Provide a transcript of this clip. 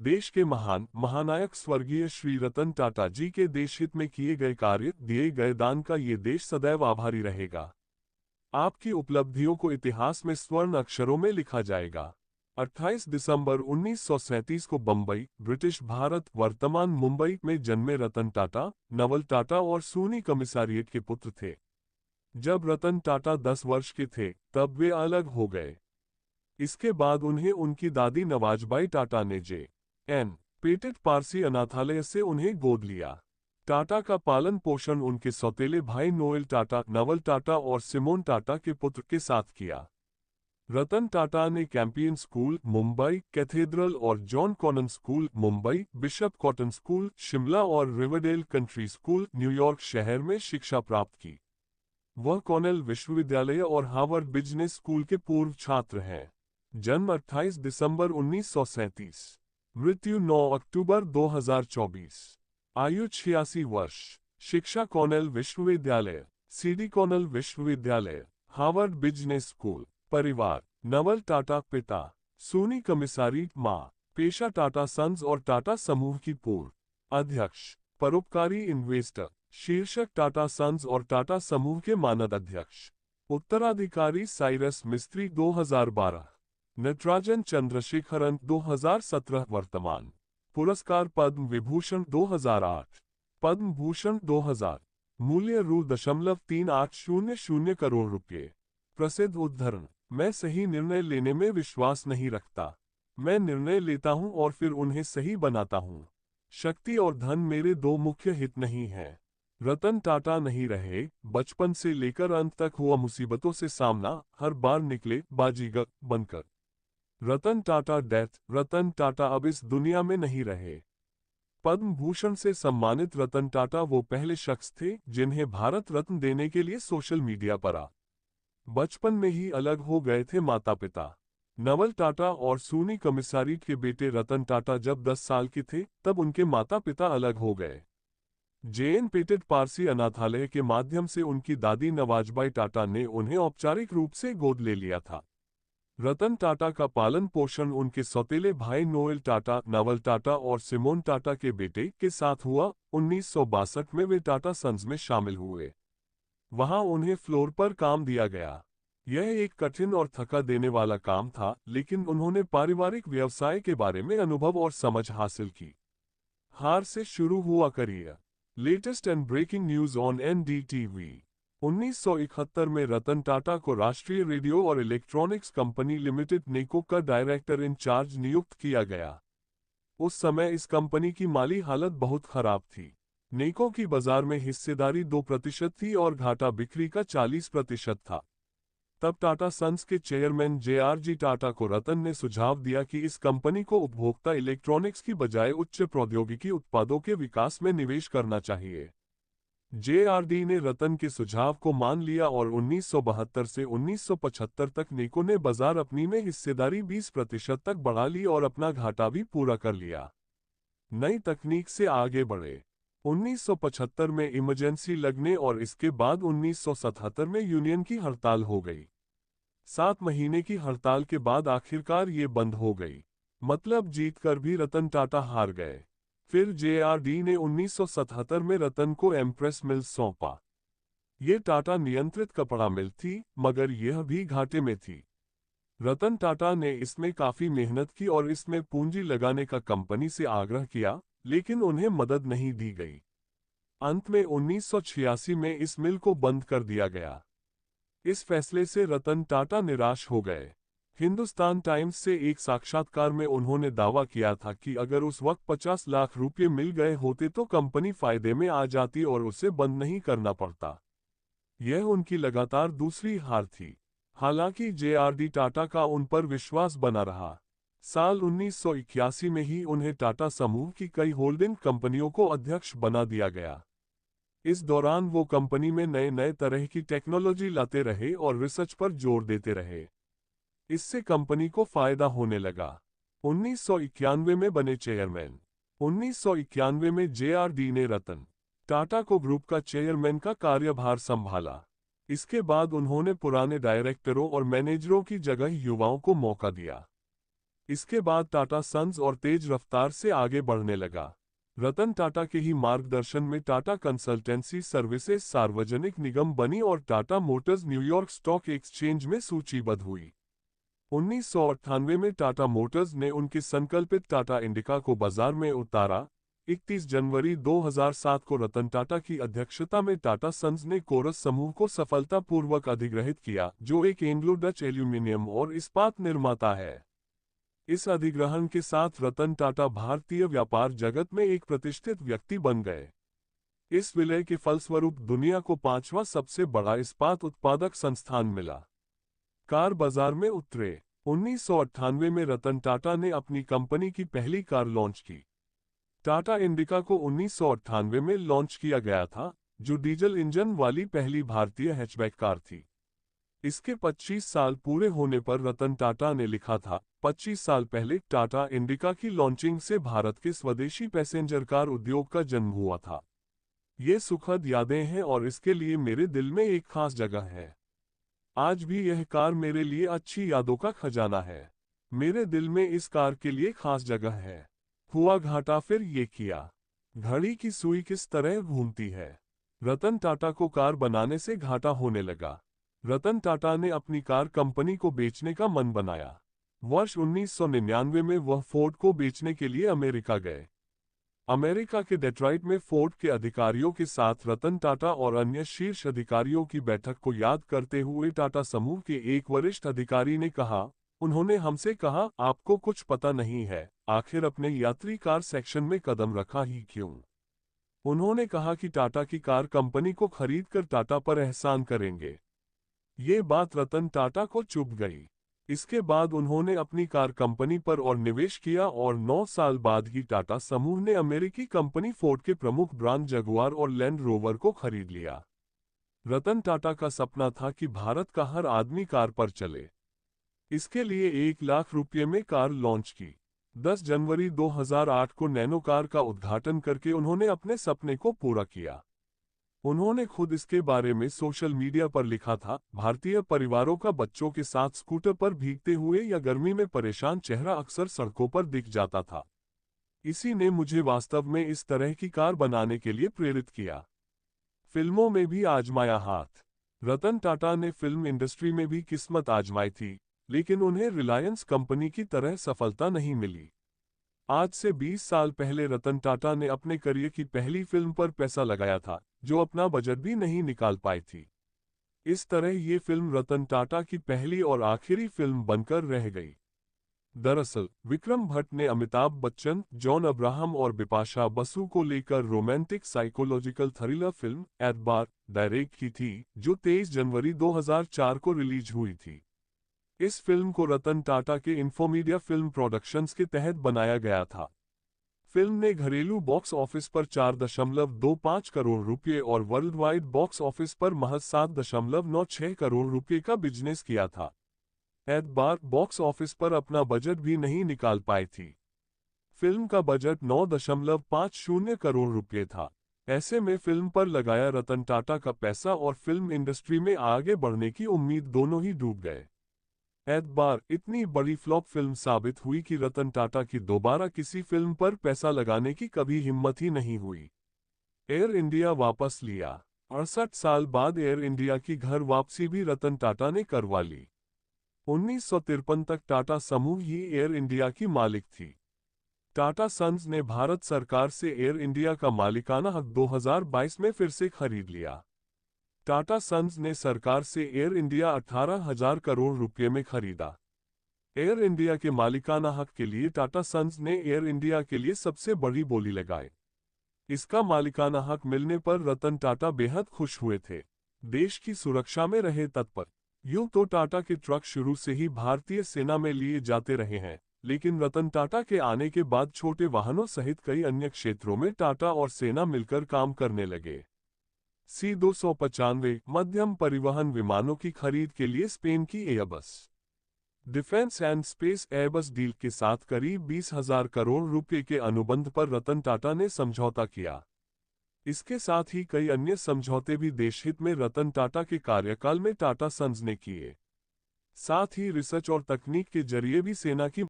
देश के महान महानायक स्वर्गीय श्री रतन टाटा जी के देशहित में किए गए कार्य, दिए गए दान का ये देश सदैव आभारी रहेगा। आपकी उपलब्धियों को इतिहास में स्वर्ण अक्षरों में लिखा जाएगा। 28 दिसंबर 1937 को बम्बई, ब्रिटिश भारत वर्तमान मुंबई में जन्मे रतन टाटा, नवल टाटा और सूनी कमिसारिएट के पुत्र थे। जब रतन टाटा 10 वर्ष के थे, तब वे अलग हो गए। इसके बाद उन्हें उनकी दादी नवाजबाई टाटा ने जे.एन. पेटेट पारसी अनाथालय से उन्हें गोद लिया। टाटा का पालन पोषण उनके सौतेले भाई नोएल टाटा, नवल टाटा और सिमोन टाटा के पुत्र के साथ किया। रतन टाटा ने कैंपियन स्कूल मुंबई, कैथेड्रल और John Connon school Mumbai, Bishop Cotton school Shimla और रिवरडेल कंट्री स्कूल न्यूयॉर्क शहर में शिक्षा प्राप्त की। वह कॉर्नेल विश्वविद्यालय और हार्वर्ड बिजनेस स्कूल के पूर्व छात्र हैं। जन्म 28 दिसंबर 1937, मृत्यु 9 अक्टूबर 2024, आयु 86 वर्ष। शिक्षा कॉर्नेल विश्वविद्यालय, सीडी कॉर्नेल विश्वविद्यालय, हार्वर्ड बिजनेस स्कूल। परिवार, नवल टाटा पिता, सूनी कमिसारिएट माँ। पेशा टाटा सन्स और टाटा समूह की पूर्व अध्यक्ष, परोपकारी इन्वेस्टर। शीर्षक टाटा सन्स और टाटा समूह के मानद अध्यक्ष। उत्तराधिकारी साइरस मिस्त्री 2012, नटराजन चंद्रशेखरन 2017। वर्तमान पुरस्कार पद्म विभूषण 2008, पद्म भूषण 2000। मूल्य रु.3800 करोड़ रुपये। प्रसिद्ध उद्धरण, मैं सही निर्णय लेने में विश्वास नहीं रखता। मैं निर्णय लेता हूं और फिर उन्हें सही बनाता हूं। शक्ति और धन मेरे दो मुख्य हित नहीं हैं। रतन टाटा नहीं रहे, बचपन से लेकर अंत तक हुआ मुसीबतों से सामना, हर बार निकले बाजीगर बनकर। रतन टाटा डेथ, रतन टाटा अब इस दुनिया में नहीं रहे। पद्म भूषण से सम्मानित रतन टाटा वो पहले शख्स थे जिन्हें भारत रत्न देने के लिए सोशल मीडिया पर आ। बचपन में ही अलग हो गए थे माता पिता। नवल टाटा और सूनी कमिसारिएट के बेटे रतन टाटा जब 10 साल के थे, तब उनके माता पिता अलग हो गए। जे.एन. पेटेट पारसी अनाथालय के माध्यम से उनकी दादी नवाजबाई टाटा ने उन्हें औपचारिक रूप से गोद ले लिया था। रतन टाटा का पालन पोषण उनके सौतेले भाई नोएल टाटा, नवल टाटा और सिमोन टाटा के बेटे के साथ हुआ। 1962 में वे टाटा सन्स में शामिल हुए। वहां उन्हें फ्लोर पर काम दिया गया। यह एक कठिन और थका देने वाला काम था, लेकिन उन्होंने पारिवारिक व्यवसाय के बारे में अनुभव और समझ हासिल की। हार से शुरू हुआ career. Latest and breaking news on NDTV. 1971 में रतन टाटा को राष्ट्रीय रेडियो और इलेक्ट्रॉनिक्स कंपनी लिमिटेड नेको का डायरेक्टर इन चार्ज नियुक्त किया गया। उस समय इस कंपनी की माली हालत बहुत खराब थी। नेको की बाजार में हिस्सेदारी 2% थी और घाटा बिक्री का 40% था। तब टाटा सन्स के चेयरमैन जे.आर.जी. टाटा को रतन ने सुझाव दिया कि इस कंपनी को उपभोक्ता इलेक्ट्रॉनिक्स की बजाय उच्च प्रौद्योगिकी उत्पादों के विकास में निवेश करना चाहिए। जे.आर.डी. ने रतन के सुझाव को मान लिया और 1972 से 1975 तक नेको ने बाजार अपनी में हिस्सेदारी 20% तक बढ़ा ली और अपना घाटा भी पूरा कर लिया। नई तकनीक से आगे बढ़े। 1975 में इमरजेंसी लगने और इसके बाद 1977 में यूनियन की हड़ताल हो गई। 7 महीने की हड़ताल के बाद आखिरकार ये बंद हो गई। मतलब जीतकर भी रतन टाटा हार गए। फिर जे.आर.डी. ने 1977 में रतन को एम्प्रेस मिल्स सौंपा। ये टाटा नियंत्रित कपड़ा मिल थी, मगर यह भी घाटे में थी। रतन टाटा ने इसमें काफी मेहनत की और इसमें पूंजी लगाने का कंपनी से आग्रह किया, लेकिन उन्हें मदद नहीं दी गई। अंत में 1986 में इस मिल को बंद कर दिया गया। इस फैसले से रतन टाटा निराश हो गए। हिंदुस्तान टाइम्स से एक साक्षात्कार में उन्होंने दावा किया था कि अगर उस वक्त 50 लाख रुपये मिल गए होते तो कंपनी फायदे में आ जाती और उसे बंद नहीं करना पड़ता। यह उनकी लगातार दूसरी हार थी। हालांकि जे.आर.डी. टाटा का उन पर विश्वास बना रहा। साल 1981 में ही उन्हें टाटा समूह की कई होल्डिंग कंपनियों को अध्यक्ष बना दिया गया। इस दौरान वो कंपनी में नए नए तरह की टेक्नोलॉजी लाते रहे और रिसर्च पर जोर देते रहे। इससे कंपनी को फायदा होने लगा। 1991 में बने चेयरमैन। 1991 में जे.आर.डी. ने रतन टाटा को ग्रुप का चेयरमैन का कार्यभार संभाला। इसके बाद उन्होंने पुराने डायरेक्टरों और मैनेजरों की जगह युवाओं को मौका दिया। इसके बाद टाटा सन्स और तेज रफ्तार से आगे बढ़ने लगा। रतन टाटा के ही मार्गदर्शन में टाटा कंसल्टेंसी सर्विसेज सार्वजनिक निगम बनी और Tata Motors New York stock exchange में सूचीबद्ध हुई। 1998 में टाटा मोटर्स ने उनकी संकल्पित टाटा इंडिका को बाजार में उतारा। 31 जनवरी 2007 को रतन टाटा की अध्यक्षता में टाटा सन्स ने कोरस समूह को सफलतापूर्वक अधिग्रहित किया, जो एक एंग्लो डच एल्यूमीनियम और इस्पात निर्माता है। इस अधिग्रहण के साथ रतन टाटा भारतीय व्यापार जगत में एक प्रतिष्ठित व्यक्ति बन गए। इस विलय के फलस्वरूप दुनिया को 5वां सबसे बड़ा इस्पात उत्पादक संस्थान मिला। कार बाजार में उतरे। 1998 में रतन टाटा ने अपनी कंपनी की पहली कार लॉन्च की। टाटा इंडिका को 1998 में लॉन्च किया गया था, जो डीजल इंजन वाली पहली भारतीय हैचबैक कार थी। इसके 25 साल पूरे होने पर रतन टाटा ने लिखा था, 25 साल पहले टाटा इंडिका की लॉन्चिंग से भारत के स्वदेशी पैसेंजर कार उद्योग का जन्म हुआ था। ये सुखद यादें हैं और इसके लिए मेरे दिल में एक खास जगह है। आज भी यह कार मेरे लिए अच्छी यादों का खजाना है। मेरे दिल में इस कार के लिए खास जगह है। हुआ घाटा फिर ये किया। घड़ी की सुई किस तरह घूमती है। रतन टाटा को कार बनाने से घाटा होने लगा। रतन टाटा ने अपनी कार कंपनी को बेचने का मन बनाया। वर्ष 1999 में वह फोर्ड को बेचने के लिए अमेरिका गए। अमेरिका के डेट्रॉइट में फोर्ड के अधिकारियों के साथ रतन टाटा और अन्य शीर्ष अधिकारियों की बैठक को याद करते हुए टाटा समूह के एक वरिष्ठ अधिकारी ने कहा, उन्होंने हमसे कहा, आपको कुछ पता नहीं है, आखिर अपने यात्री कार सेक्शन में कदम रखा ही क्यों? उन्होंने कहा कि टाटा की कार कंपनी को खरीदकर टाटा पर एहसान करेंगे। ये बात रतन टाटा को चुभ गई। इसके बाद उन्होंने अपनी कार कंपनी पर और निवेश किया और 9 साल बाद ही टाटा समूह ने अमेरिकी कंपनी फोर्ड के प्रमुख ब्रांड जगुआर और लैंड रोवर को खरीद लिया। रतन टाटा का सपना था कि भारत का हर आदमी कार पर चले। इसके लिए 1 लाख रुपये में कार लॉन्च की। 10 जनवरी 2008 को नैनो कार का उद्घाटन करके उन्होंने अपने सपने को पूरा किया। उन्होंने खुद इसके बारे में सोशल मीडिया पर लिखा था, भारतीय परिवारों का बच्चों के साथ स्कूटर पर भीगते हुए या गर्मी में परेशान चेहरा अक्सर सड़कों पर दिख जाता था। इसी ने मुझे वास्तव में इस तरह की कार बनाने के लिए प्रेरित किया। फिल्मों में भी आजमाया हाथ। रतन टाटा ने फिल्म इंडस्ट्री में भी किस्मत आजमाई थी, लेकिन उन्हें रिलायंस कंपनी की तरह सफलता नहीं मिली। आज से 20 साल पहले रतन टाटा ने अपने करियर की पहली फिल्म पर पैसा लगाया था, जो अपना बजट भी नहीं निकाल पाई थी। इस तरह ये फिल्म रतन टाटा की पहली और आखिरी फिल्म बनकर रह गई। दरअसल विक्रम भट्ट ने अमिताभ बच्चन, जॉन अब्राहम और बिपाशा बसु को लेकर रोमांटिक साइकोलॉजिकल थ्रिलर फिल्म एतबार डायरेक्ट की थी, जो 23 जनवरी 2004 को रिलीज हुई थी। इस फिल्म को रतन टाटा के इन्फोमीडिया फिल्म प्रोडक्शंस के तहत बनाया गया था। फिल्म ने घरेलू बॉक्स ऑफिस पर 4.25 करोड़ रुपये और वर्ल्ड वाइड बॉक्स ऑफिस पर महज 7.96 करोड़ रुपये का बिजनेस किया था। एतबार बॉक्स ऑफिस पर अपना बजट भी नहीं निकाल पाई थी। फिल्म का बजट 9.50 करोड़ रुपये था। ऐसे में फिल्म पर लगाया रतन टाटा का पैसा और फिल्म इंडस्ट्री में आगे बढ़ने की उम्मीद दोनों ही डूब गए। एतबार इतनी बड़ी फ्लॉप फिल्म साबित हुई कि रतन टाटा की दोबारा किसी फिल्म पर पैसा लगाने की कभी हिम्मत ही नहीं हुई। एयर इंडिया वापस लिया। 68 साल बाद एयर इंडिया की घर वापसी भी रतन टाटा ने करवा ली। 1953 तक टाटा समूह ही एयर इंडिया की मालिक थी। टाटा सन्स ने भारत सरकार से एयर इंडिया का मालिकाना हक 2022 में फिर से खरीद लिया। टाटा सन्स ने सरकार से एयर इंडिया 18,000 करोड़ रुपये में खरीदा। एयर इंडिया के मालिकाना हक के लिए टाटा सन्स ने एयर इंडिया के लिए सबसे बड़ी बोली लगाई। इसका मालिकाना हक मिलने पर रतन टाटा बेहद खुश हुए थे। देश की सुरक्षा में रहे तत्पर। यूं तो टाटा के ट्रक शुरू से ही भारतीय सेना में लिए जाते रहे हैं, लेकिन रतन टाटा के आने के बाद छोटे वाहनों सहित कई अन्य क्षेत्रों में टाटा और सेना मिलकर काम करने लगे। C-295 मध्यम परिवहन विमानों की खरीद के लिए स्पेन की Airbus defence and space Airbus deal के साथ करीब 20,000 करोड़ रुपए के अनुबंध पर रतन टाटा ने समझौता किया। इसके साथ ही कई अन्य समझौते भी देशहित में रतन टाटा के कार्यकाल में टाटा सन्स ने किए। साथ ही रिसर्च और तकनीक के जरिए भी सेना की